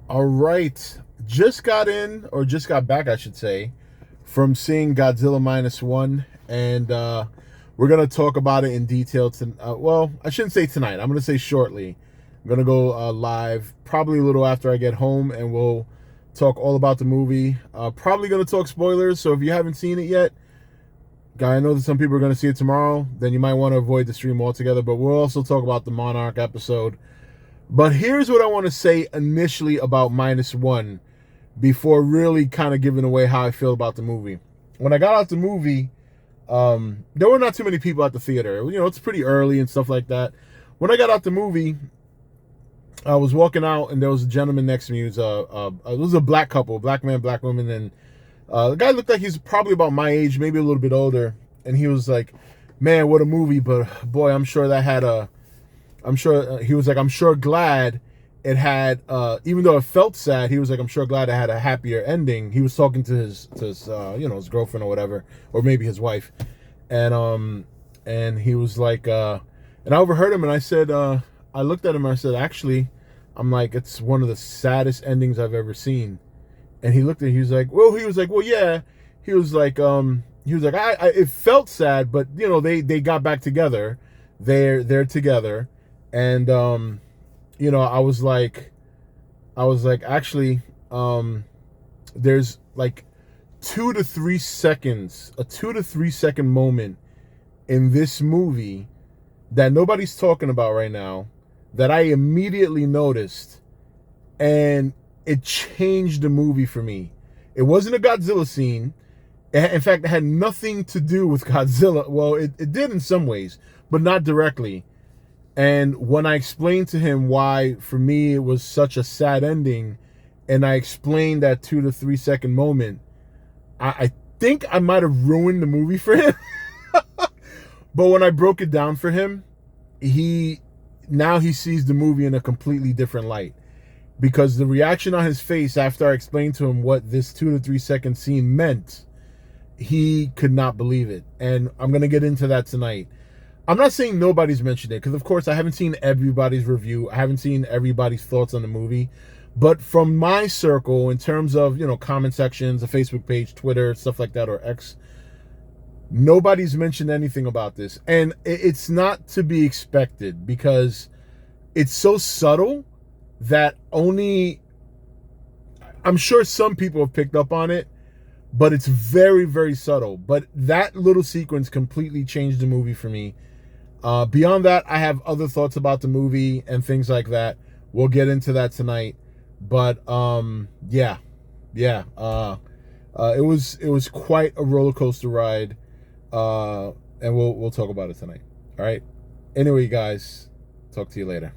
All right. Just got in, or just got back, I should say, from seeing Godzilla Minus One, and we're gonna talk about it in detail. Well, I shouldn't say tonight. I'm gonna say shortly. I'm gonna go live, probably a little after I get home, and we'll talk all about the movie. Probably gonna talk spoilers. So if you haven't seen it yet, guy, I know that some people are gonna see it tomorrow. Then you might want to avoid the stream altogether. But we'll also talk about the Monarch episode. But here's what I want to say initially about Minus One before really kind of giving away how I feel about the movie. When I got out the movie, there were not too many people at the theater. You know, it's pretty early and stuff like that. When I got out the movie, I was walking out and there was a gentleman next to me. It was a black couple, black man, black woman, and the guy looked like he's probably about my age, maybe a little bit older. And he was like, "Man, what a movie!" But boy, I'm sure that had a he was like, I'm sure glad it had, even though it felt sad, he was like, I'm sure glad it had a happier ending. He was talking to his his girlfriend or whatever, or maybe his wife. And he was like, and I overheard him and I said, I looked at him and I said, actually, I'm like, it's one of the saddest endings I've ever seen. And he looked at, he was like, well, yeah. He was like, I it felt sad, but you know, they got back together. They're together. And I was like, actually, there's like 2 to 3 seconds, a 2 to 3 second moment in this movie that nobody's talking about right now that I immediately noticed, and it changed the movie for me. It wasn't a Godzilla scene. In fact, it had nothing to do with Godzilla. Well, it did in some ways, but not directly. And when I explained to him why, for me, it was such a sad ending, and I explained that 2 to 3 second moment, I think I might have ruined the movie for him. But when I broke it down for him, now he sees the movie in a completely different light. Because the reaction on his face after I explained to him what this 2 to 3 second scene meant, he could not believe it. And I'm going to get into that tonight. I'm not saying nobody's mentioned it, because of course I haven't seen everybody's review. I haven't seen everybody's thoughts on the movie. But from my circle, in terms of, comment sections, a Facebook page, Twitter, stuff like that, or X, nobody's mentioned anything about this. And it's not to be expected, because it's so subtle that I'm sure some people have picked up on it, but it's very, very subtle. But that little sequence completely changed the movie for me. Beyond that, I have other thoughts about the movie and things like that. We'll get into that tonight. But yeah. It was quite a roller coaster ride. And we'll talk about it tonight. All right. Anyway, guys, talk to you later.